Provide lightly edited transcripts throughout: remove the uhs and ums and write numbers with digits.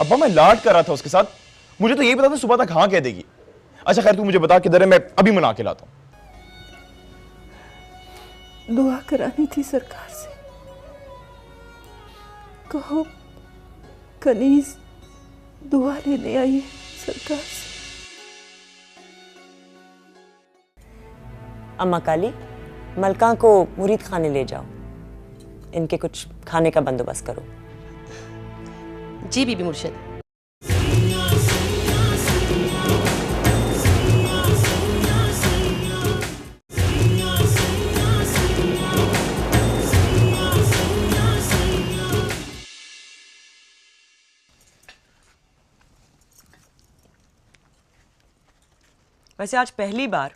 अब्बा मैं लाड कर रहा था उसके साथ, मुझे तो यही पता था सुबह तक हाँ कह देगी। अच्छा खैर तू मुझे बता किधर है, मैं अभी मना के लाता हूँ। दुआ करानी थी सरकार से, कहो कनीज दुआ लेने आई है सरकार से। अम्मा काली, मलका को मुरीद खाने ले जाओ, इनके कुछ खाने का बंदोबस्त करो। जी बीबी मुर्शिद। वैसे आज पहली बार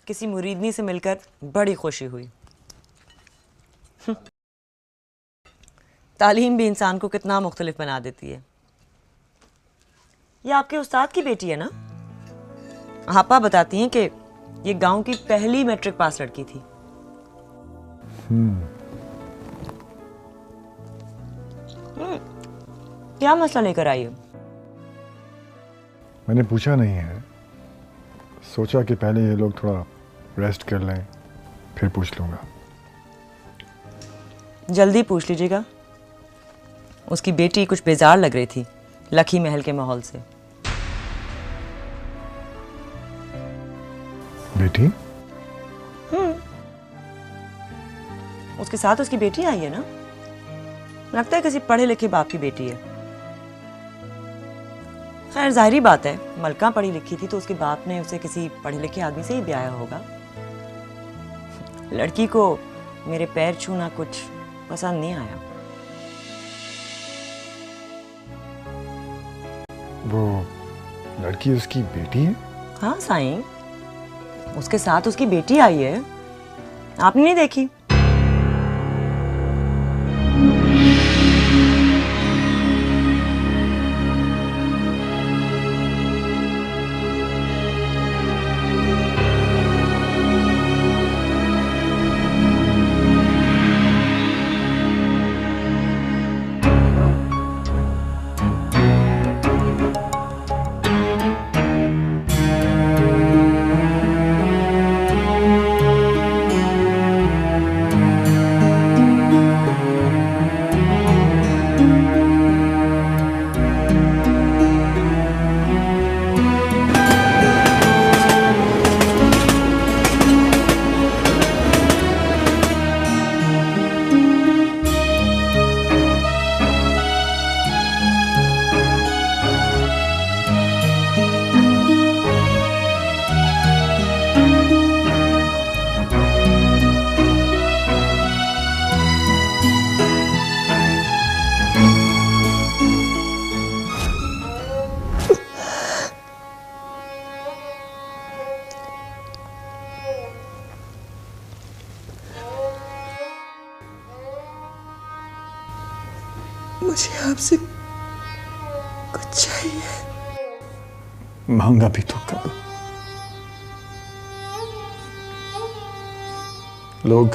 किसी मुरीदनी से मिलकर बड़ी खुशी हुई। तालीम भी इंसान को कितना मुख्तलिफ बना देती है। ये आपके उस्ताद की बेटी है ना? आपा बताती हैं कि ये गांव की पहली मैट्रिक पास लड़की थी। क्या मसला लेकर आई हो? मैंने पूछा नहीं है, सोचा कि पहले ये लोग थोड़ा रेस्ट कर लें फिर पूछ लूंगा। जल्दी पूछ लीजिएगा। उसकी बेटी कुछ बेजार लग रही थी लखी महल के माहौल से। बेटी? उसके साथ उसकी बेटी आई है ना, लगता है किसी पढ़े लिखे बाप की बेटी है। खैर जाहिरी बात है, मलका पढ़ी लिखी थी तो उसके बाप ने उसे किसी पढ़े लिखे आदमी से ही ब्याया होगा। लड़की को मेरे पैर छूना कुछ पसंद नहीं आया। वो लड़की उसकी बेटी है? हाँ साईं, उसके साथ उसकी बेटी आई है, आपने नहीं देखी? मुझे आपसे कुछ चाहिए। मांगा भी तो कब? लोग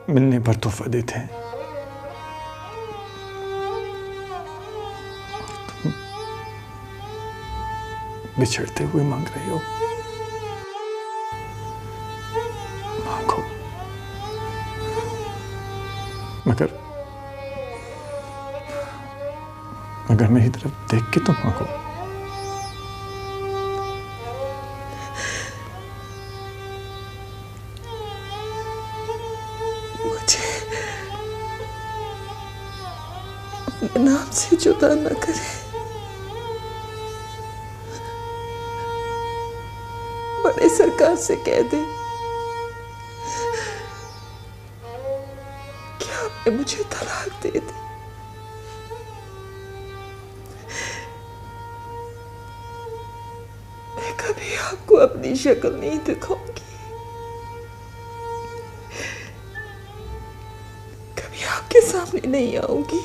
मिलने पर तोहफा देते हैं, और तुम बिछड़ते हुए मांग रहे हो। मांगो, मगर मेरी तरफ देख के तो मांगो। मुझे अपने नाम से जुदा न करे। बड़े सरकार से कह दे कि आपने मुझे तलाक दे दी। मैं कभी आपको अपनी शक्ल नहीं दिखाऊंगी, कभी आपके सामने नहीं आऊंगी।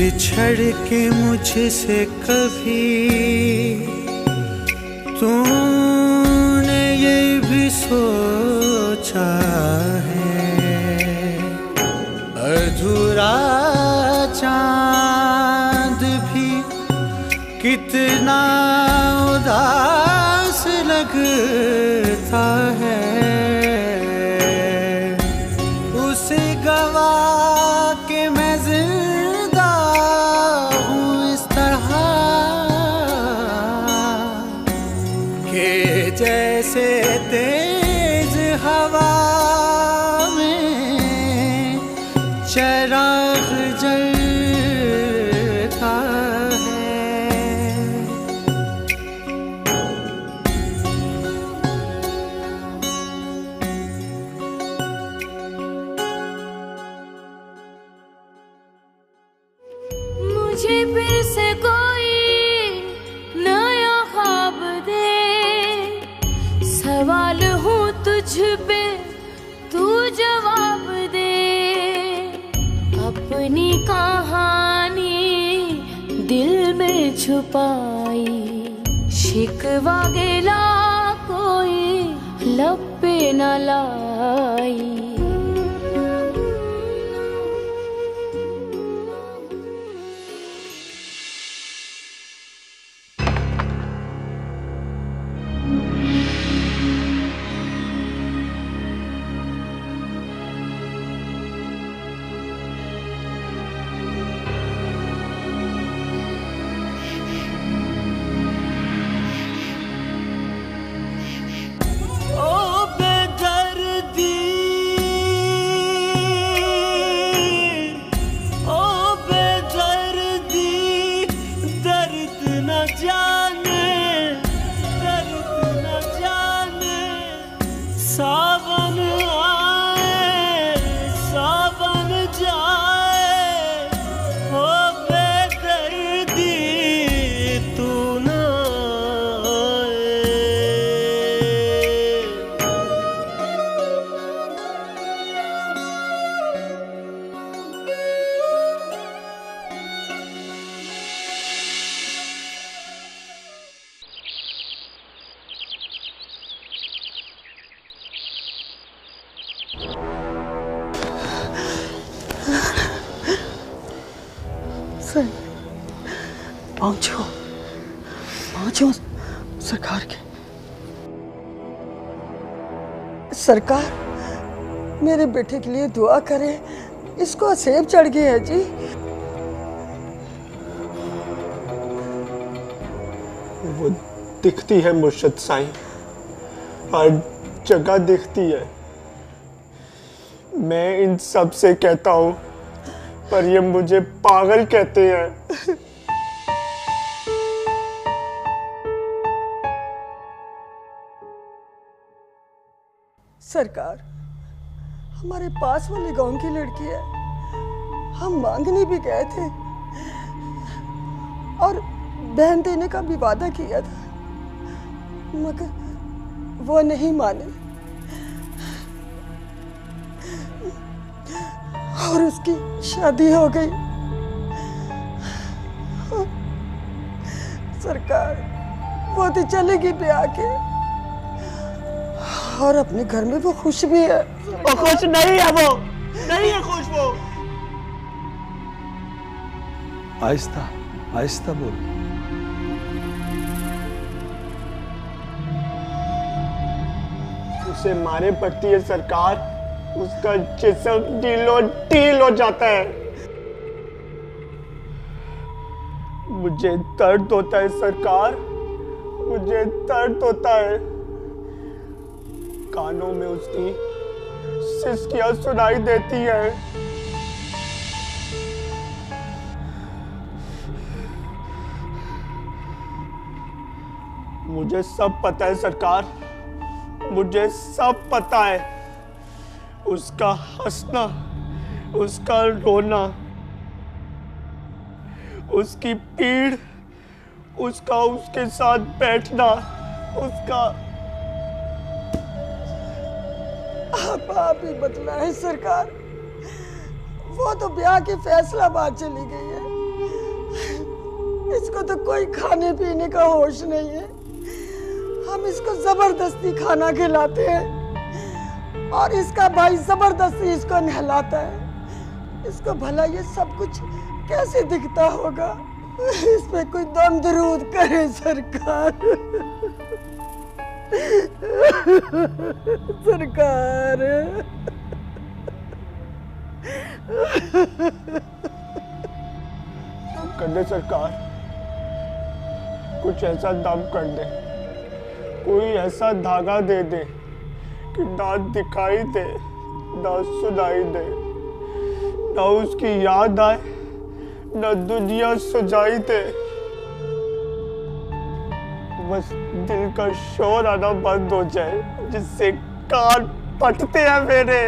बिछड़ के मुझसे कभी तूने ये भी सोचा है, अधूरा चांद भी कितना उदास लगता है, उसे गवा के मैं जिंदा हूँ इस तरह के जैसे तेज हवा में चिराग जलता है। मुझे फिर से कोई नया ख्वाब दे, सवाल हूँ तुझ पे तू जवाब दे, अपनी कहानी दिल में छुपाई, शिकवा गिला कोई लब पे न लाई। सावन आए सावन जाए, ओ बेदर्दी तू ना आए। सर, पहुंचो पहुंचो सरकार के। सरकार, मेरे बेटे के लिए दुआ करें, इसको असेब चढ़ गई है जी। वो दिखती है मुर्शद साईं, हर जगह दिखती है। मैं इन सब से कहता हूँ पर ये मुझे पागल कहते हैं। सरकार, हमारे पास वाले गांव की लड़की है, हम मांगने भी गए थे और बहन देने का भी वादा किया था, मगर वो नहीं माने और उसकी शादी हो गई। सरकार, वो तो चलेगी ब्याह के और अपने घर में वो खुश भी है। वो खुश नहीं है, वो नहीं है खुश। वो आहिस्ता आहिस्ता बोल। उसे मारे पड़ती है सरकार, उसका जिस्म ढीलो ढील हो जाता है। मुझे दर्द होता है सरकार, मुझे दर्द होता है। कानों में उसकी सिसकियां सुनाई देती है। मुझे सब पता है सरकार, मुझे सब पता है। उसका हंसना, उसका रोना, उसकी पीड़, उसका उसके साथ बैठना, उसका आप ही बदला है सरकार। वो तो ब्याह की फैसला बात चली गई है। इसको तो कोई खाने पीने का होश नहीं है। हम इसको जबरदस्ती खाना खिलाते हैं और इसका भाई जबरदस्ती इसको नहलाता है। इसको भला ये सब कुछ कैसे दिखता होगा? इस पे कोई दम दरूद करे सरकार। सरकार कर दे सरकार, कुछ ऐसा दम कर दे, कोई ऐसा धागा दे दे कि ना दिखाई दे ना सुनाई दे, ना उसकी याद आए ना दुनिया सुझाई दे। बस दिल का शोर आना बंद हो जाए जिससे कान फटते हैं मेरे।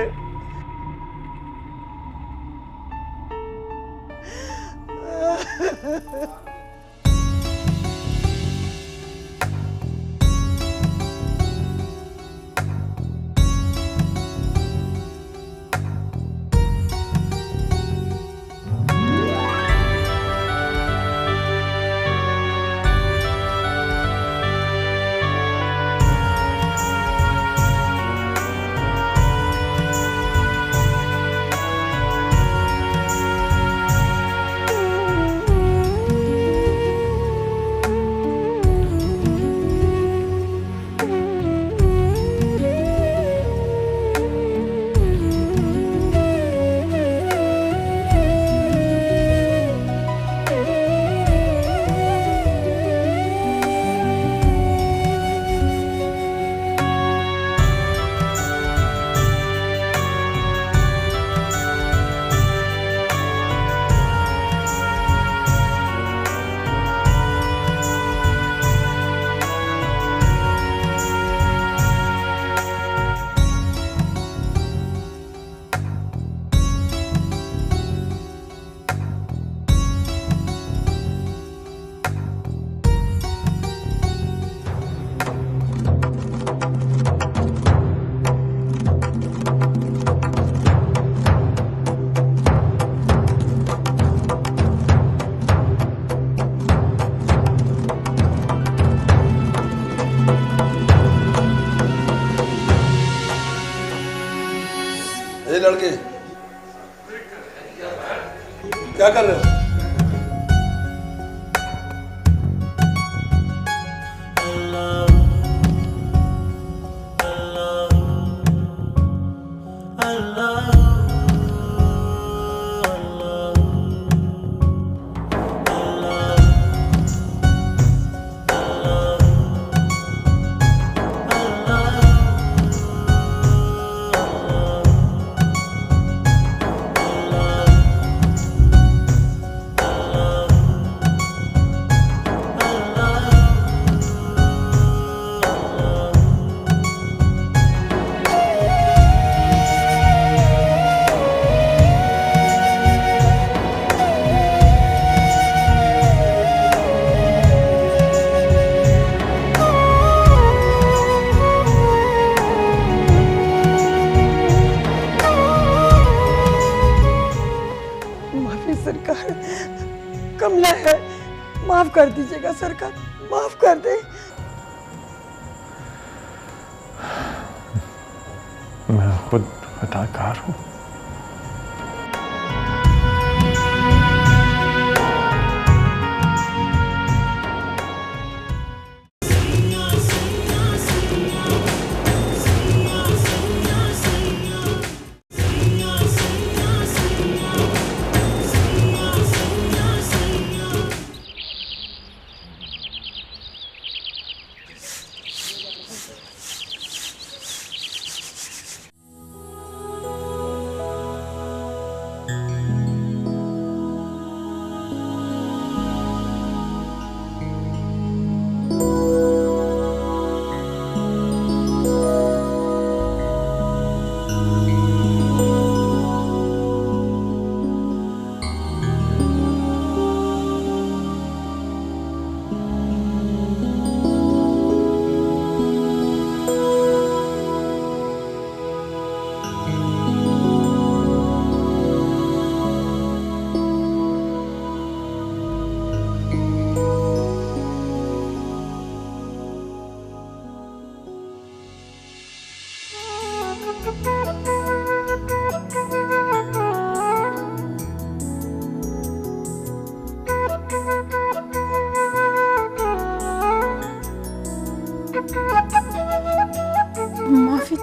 ये लड़के क्या कर रहे हो? सरकार, कमला है, माफ कर दीजिएगा सरकार, माफ कर दे। मैं खुद खताकार हूँ।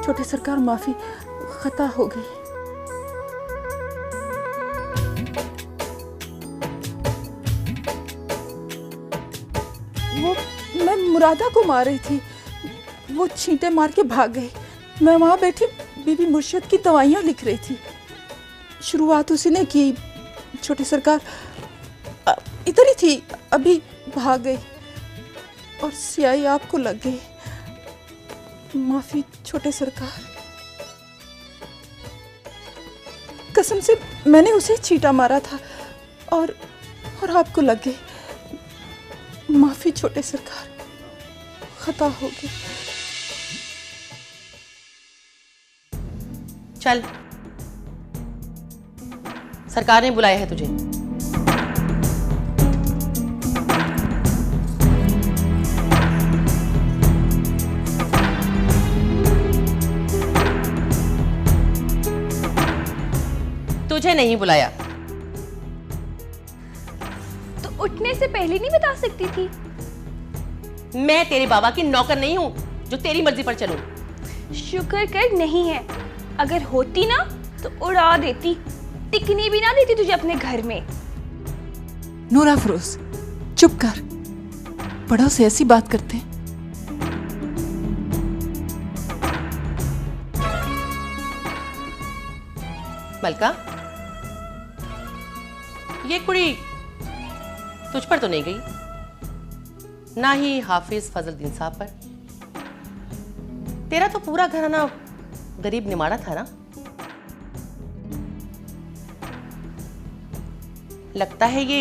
छोटे सरकार माफी, खता हो गई। वो मैं मुरादा को मार रही थी, वो छींटे मार के भाग गई। मैं वहां बैठी बीबी मुर्शिद की दवाइयाँ लिख रही थी। शुरुआत उसी ने की। छोटे सरकार इधर ही थी, अभी भाग गई और स्याही आपको लग गई। माफी छोटे सरकार, कसम से मैंने उसे चीटा मारा था और आपको लग गई। माफी छोटे सरकार, खता हो गई। चल, सरकार ने बुलाया है तुझे। तुझे नहीं बुलाया। तो उठने से पहले नहीं बता सकती थी? मैं तेरे बाबा की नौकर नहीं हूं जो तेरी मर्जी पर चलूं। शुक्र कर नहीं है, अगर होती ना तो उड़ा देती, टिकनी भी ना देती तुझे अपने घर में। नूरा फरोज, चुप कर, बड़ों से ऐसी बात करते हैं। मलका, ये कुड़ी तुझ पर तो नहीं गई, ना ही हाफिज फजलुद्दीन साहब पर। तेरा तो पूरा घराना गरीब निमाड़ा था ना। लगता है ये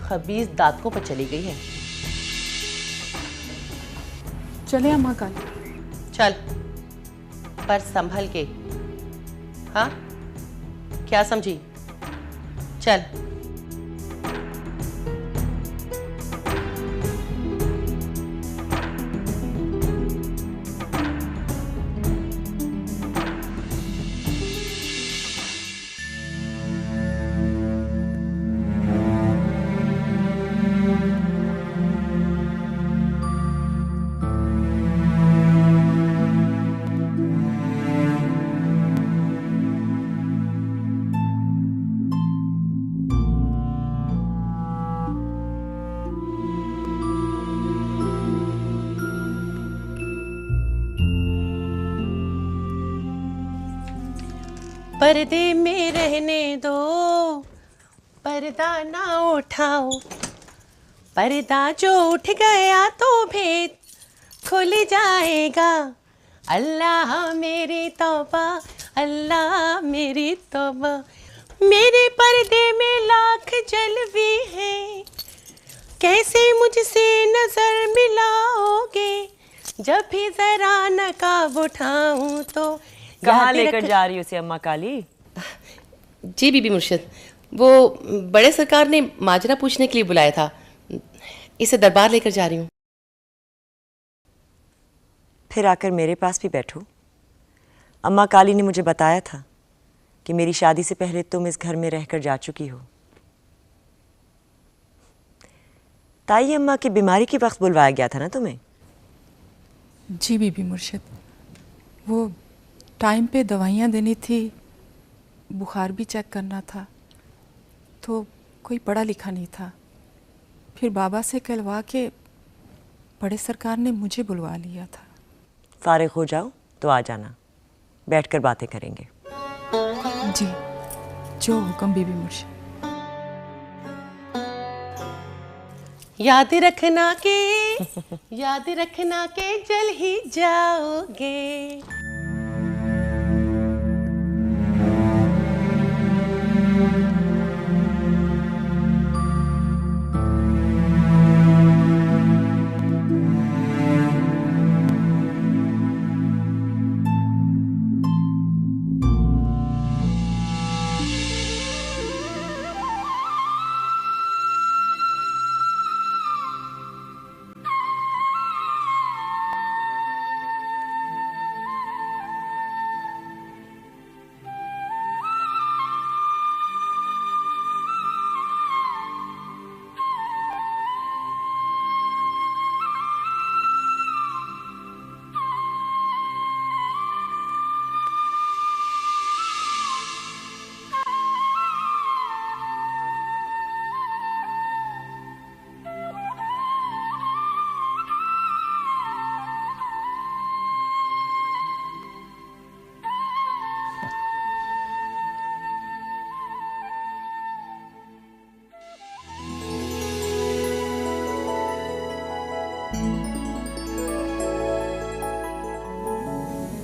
खबीज दांतों पर चली गई है। चले अम्मा काली। चल, पर संभल के। हाँ, क्या समझी? चल। पर्दे में रहने दो, पर्दा ना उठाओ, पर्दा जो उठ गया तो भेद खुल जाएगा। अल्लाह मेरी तौबा, अल्लाह मेरी तौबा, मेरे पर्दे में लाख जलवे हैं, कैसे मुझसे नजर मिलाओगे, जब भी जरा नकाब उठाऊं तो। कहाँ लेकर जा रही हो उसे अम्मा काली? जी बीबी मुर्शिद, वो बड़े सरकार ने माजरा पूछने के लिए बुलाया था, इसे दरबार लेकर जा रही हूँ। फिर आकर मेरे पास भी बैठो। अम्मा काली ने मुझे बताया था कि मेरी शादी से पहले तुम इस घर में रहकर जा चुकी हो। ताई अम्मा की बीमारी के वक्त बुलवाया गया था ना तुम्हें? जी बीबी मुर्शिद, वो टाइम पे दवाइयाँ देनी थी, बुखार भी चेक करना था, तो कोई पढ़ा लिखा नहीं था। फिर बाबा से कहलवा के बड़े सरकार ने मुझे बुलवा लिया था। फारिग हो जाओ तो आ जाना, बैठकर बातें करेंगे। जी, जो हुक्म बीबी मुर्शिद। याद रखना के याद रखना के जल ही जाओगे।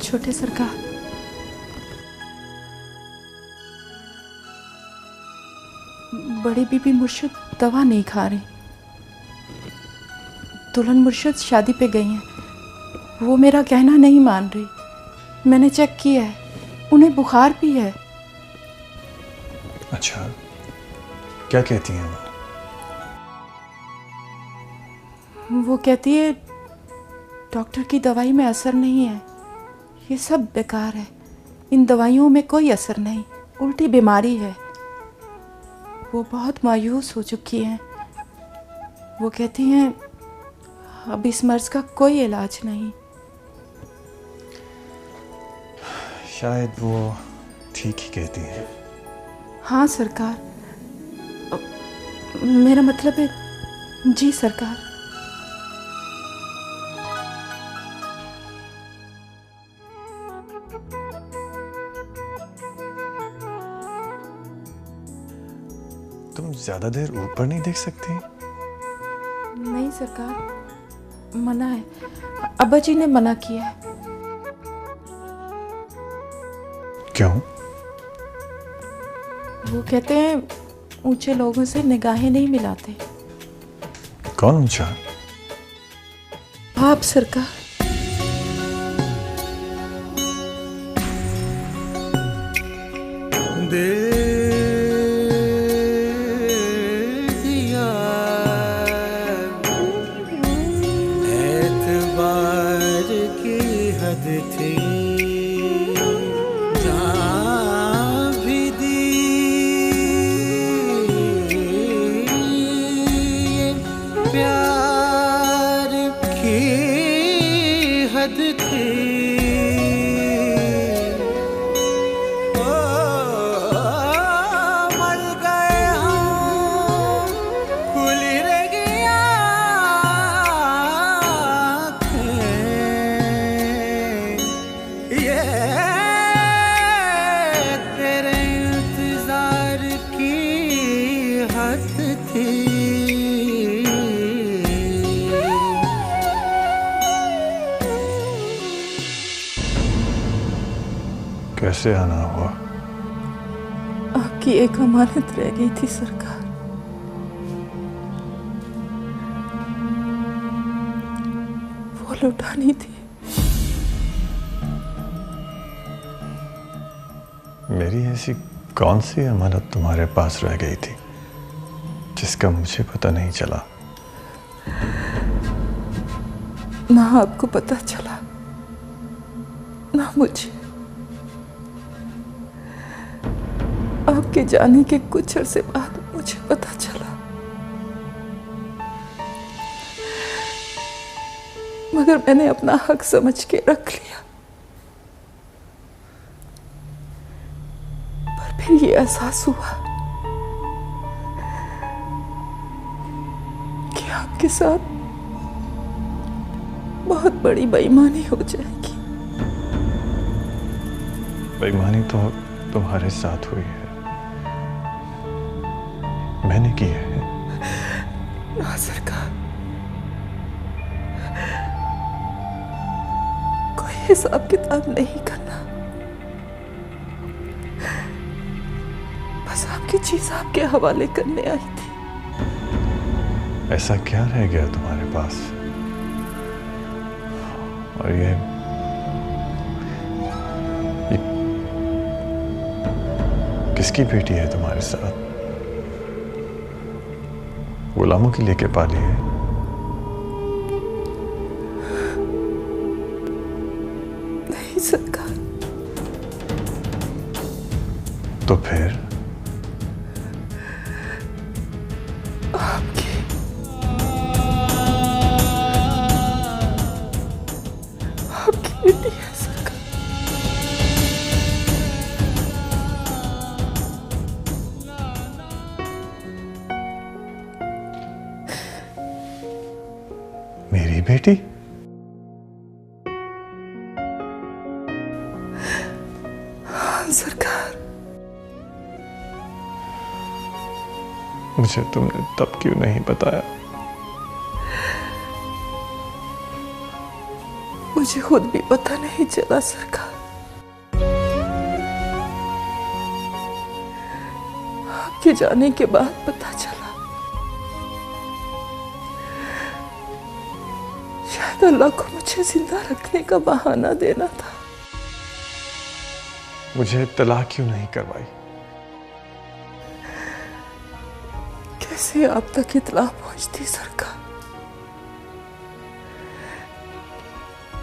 छोटे सरकार, बड़ी बीबी मुर्शिद दवा नहीं खा रही। दुल्हन मुर्शिद शादी पे गई हैं, वो मेरा कहना नहीं मान रही। मैंने चेक किया है, उन्हें बुखार भी है। अच्छा, क्या कहती हैं वो कहती है डॉक्टर की दवाई में असर नहीं है, ये सब बेकार है, इन दवाइयों में कोई असर नहीं, उल्टी बीमारी है। वो बहुत मायूस हो चुकी हैं। वो कहती हैं अब इस मर्ज का कोई इलाज नहीं। शायद वो ठीक ही कहती हैं। हाँ सरकार, मेरा मतलब है, जी सरकार। तुम ज्यादा देर ऊपर नहीं देख सकती? नहीं सरकार, मना है, अब्बा जी ने मना किया है। क्यों? वो कहते हैं ऊंचे लोगों से निगाहें नहीं मिलाते। कौन ऊंचा? आप सरकार। कैसे आना हुआ? आपकी एक अमानत रह गई थी सरकार। वो लौटानी थी। मेरी ऐसी कौन सी अमानत तुम्हारे पास रह गई थी जिसका मुझे पता नहीं चला? ना आपको पता चला, ना मुझे। आपके जाने के कुछ अरसे बाद मुझे पता चला, मगर मैंने अपना हक समझ के रख लिया। पर फिर ये एहसास हुआ कि आपके साथ बहुत बड़ी बेईमानी हो जाएगी। बेईमानी तो तुम्हारे साथ हुई है, मैंने की है। ना सरकार, कोई हिसाब किताब नहीं करना, बस आपकी चीज आपके हवाले करने आई थी। ऐसा क्या रह गया तुम्हारे पास? और ये किसकी बेटी है तुम्हारे साथ? गुलामों की लेके पाली है? नहीं सरकार। तो फिर? आपकी बेटी है सरकार। मेरी बेटी? हाँ सरकार। मुझे तुमने तब क्यों नहीं बताया? मुझे खुद भी पता नहीं चला सरकार। आपके जाने के बाद पता चला। शायद अल्लाह को मुझे जिंदा रखने का बहाना देना था। मुझे इत्तला क्यों नहीं करवाई? कैसे आप तक इत्तला पहुंचती सरकार?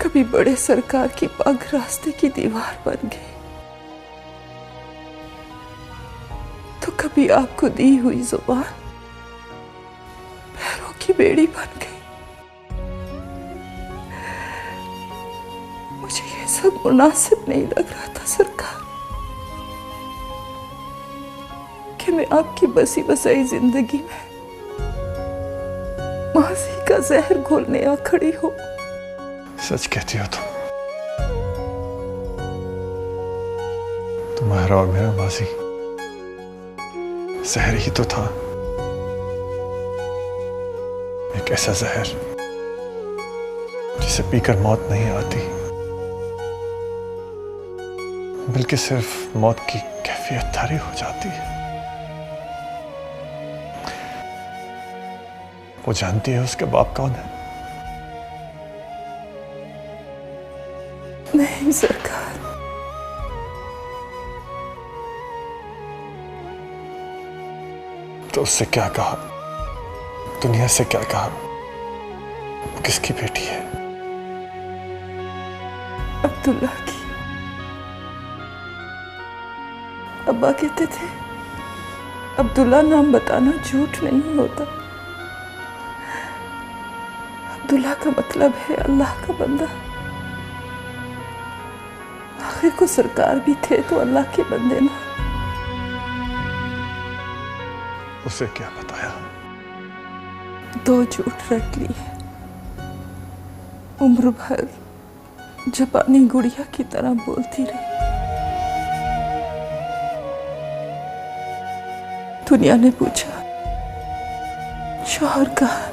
कभी बड़े सरकार की पग रास्ते की दीवार बन गई, तो कभी आपको दी हुई जुबान पैरों की बेड़ी बन गई। मुझे ये सब मुनासिब नहीं लग रहा था सरकार कि मैं आपकी बसी बसाई जिंदगी में माजी का जहर घोलने आ खड़ी हो। सच कहती हो तुम। तुम्हारा और मेरा माजी जहर ही तो था। एक ऐसा जहर जिसे पीकर मौत नहीं आती, बल्कि सिर्फ मौत की कैफियत तारी हो जाती है। वो जानती है उसके बाप कौन है? नहीं सरकार, तो उससे क्या कहा? दुनिया से क्या कहा? वो किसकी बेटी है? अब्दुल्ला की। अब्बा कहते थे अब्दुल्ला नाम बताना झूठ नहीं होता। अब्दुल्ला का मतलब है अल्लाह का बंदा। आखिर को सरकार भी थे तो अल्लाह के बंदे ना। उसे क्या बताया? 2 झूठ रट लिए। उम्र भर जापानी गुड़िया की तरह बोलती रही। दुनिया ने पूछा शौहर कहाँ?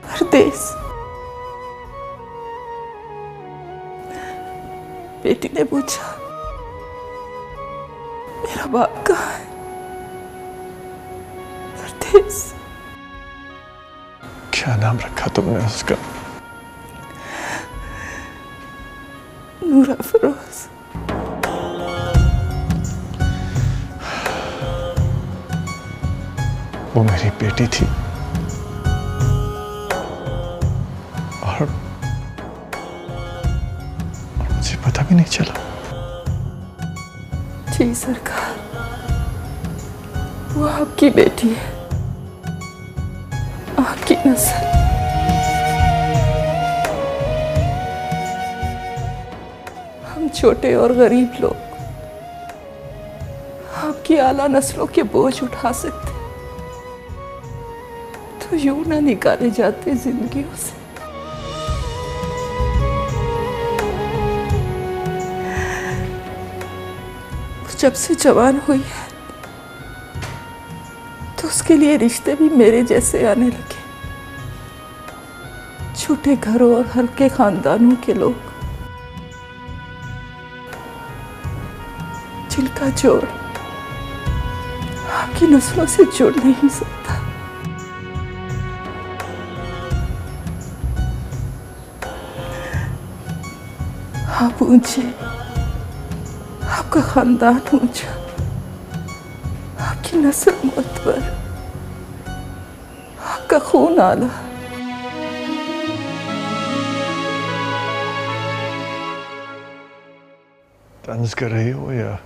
परदेस। बेटी ने पूछा मेरा बाप कहाँ है? परदेस। क्या नाम रखा तुमने उसका? नूरा फरोज। वो मेरी बेटी थी और मुझे पता भी नहीं चला। जी सरकार, वो आपकी बेटी है, आपकी नस्ल। हम छोटे और गरीब लोग आपकी आला नस्लों के बोझ उठा सकते तो यूं ना निकाले जाते जिंदगियों से। जब से जवान हुई है तो उसके लिए रिश्ते भी मेरे जैसे आने लगे। छोटे घरों और हल्के खानदानों के लोग, जिनका जोड़ आपकी नस्लों से जुड़ नहीं सकता। आप ऊंचे, आपका खानदान ऊंचा, आपकी नस्ल मुअत्तर, आपका खून आला। तंज कर रही हो या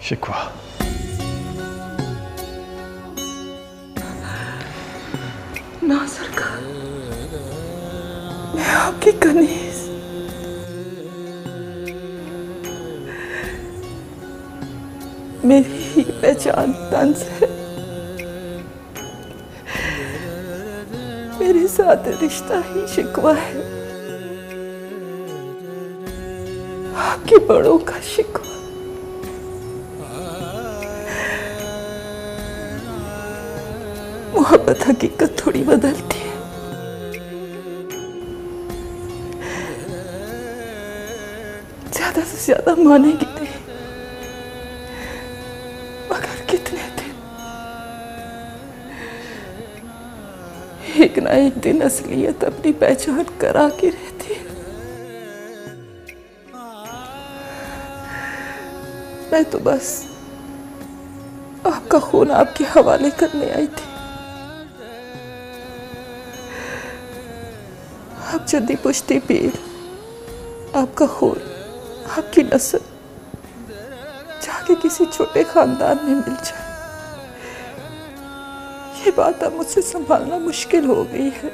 शिकवा? ना सरकार, मैं आपकी कनीज, मेरी ही पहचान तंज है। मेरे साथ रिश्ता ही शिकवा है, आपके बड़ों का शिकवा। मोहब्बत हकीकत थोड़ी बदलती है। ज्यादा से ज्यादा मानेगी नहीं, मगर कितने दिन, एक ना एक दिन असलियत अपनी पहचान करा के रहती है। मैं तो बस आपका खून आपके हवाले करने आई थी। आप जल्दी पुश्ती पीर, आपका खून, आपकी नस्ल जाके किसी छोटे खानदान में मिल जाए, ये बात अब मुझसे संभालना मुश्किल हो गई है।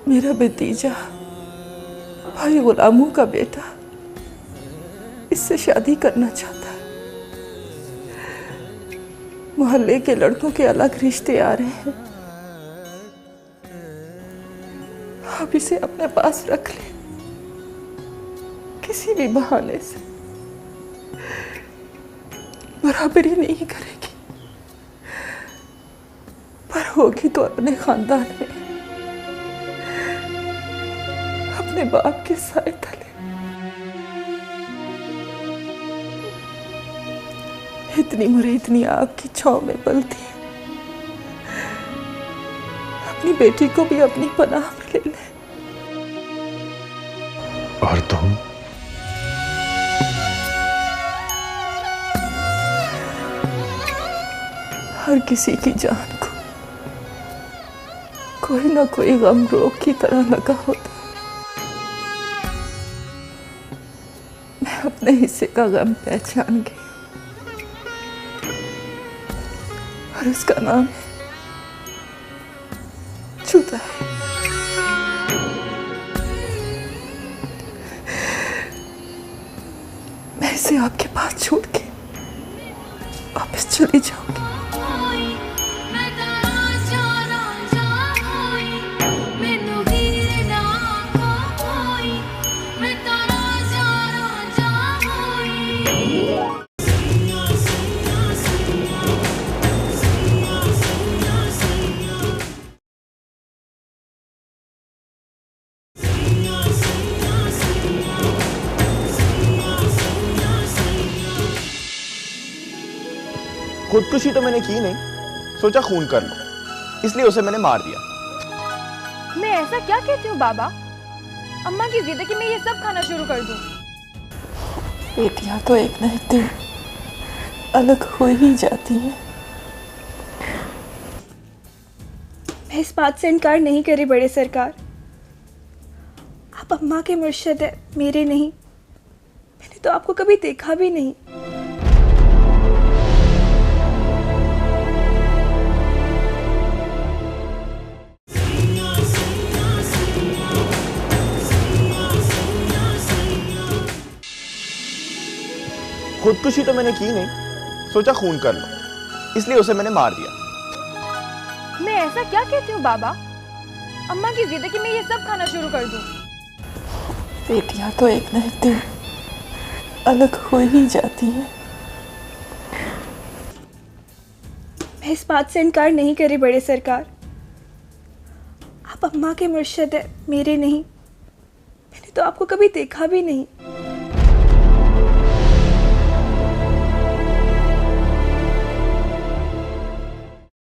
मेरा भतीजा भाई गुलामों का बेटा इससे शादी करना चाहता है। मोहल्ले के लड़कों के अलग रिश्ते आ रहे हैं। आप इसे अपने पास रख ले, किसी भी बहाने से। बराबरी नहीं करेगी, पर होगी तो अपने खानदान में, अपने बाप के साए तले। इतनी मुरीदनी आपकी छांव में पलती है, अपनी बेटी को भी अपनी पनाह में ले ले। और तुम? हर किसी की जान को कोई ना कोई गम रोग की तरह लगा होता है। मैं अपने हिस्से का गम पहचान गई, और उसका नाम है जुदाई। मैं इसे आपके पास छोड़ के वापस चली जाऊंगी। खुदकुशी तो मैंने की नहीं, सोचा खून कर लो, इसलिए उसे मैंने मार दिया। मैं ऐसा क्या कहती हूँ बाबा? अम्मा की जिद है कि मैं ये सब खाना शुरू कर दूँ। बेटियां तो एक न एक दिन अलग हो ही जाती हैं। मैं इस बात से इनकार नहीं करी बड़े सरकार, आप अम्मा के मुर्शिद है, मेरे नहीं। मैंने तो आपको कभी देखा भी नहीं। खुदकुशी तो मैंने की नहीं, सोचा खून कर लो, इसलिए उसे मैंने मार दिया। मैं ऐसा क्या कहती हूँ बाबा? अम्मा की जिद है कि मैं ये सब खाना शुरू कर दूँ। बेटियां तो एक न एक दिन अलग हो ही जाती हैं। मैं इस बात से इनकार नहीं करी बड़े सरकार, आप अम्मा के मुर्शिद है, मेरे नहीं। मैंने तो आपको कभी देखा भी नहीं।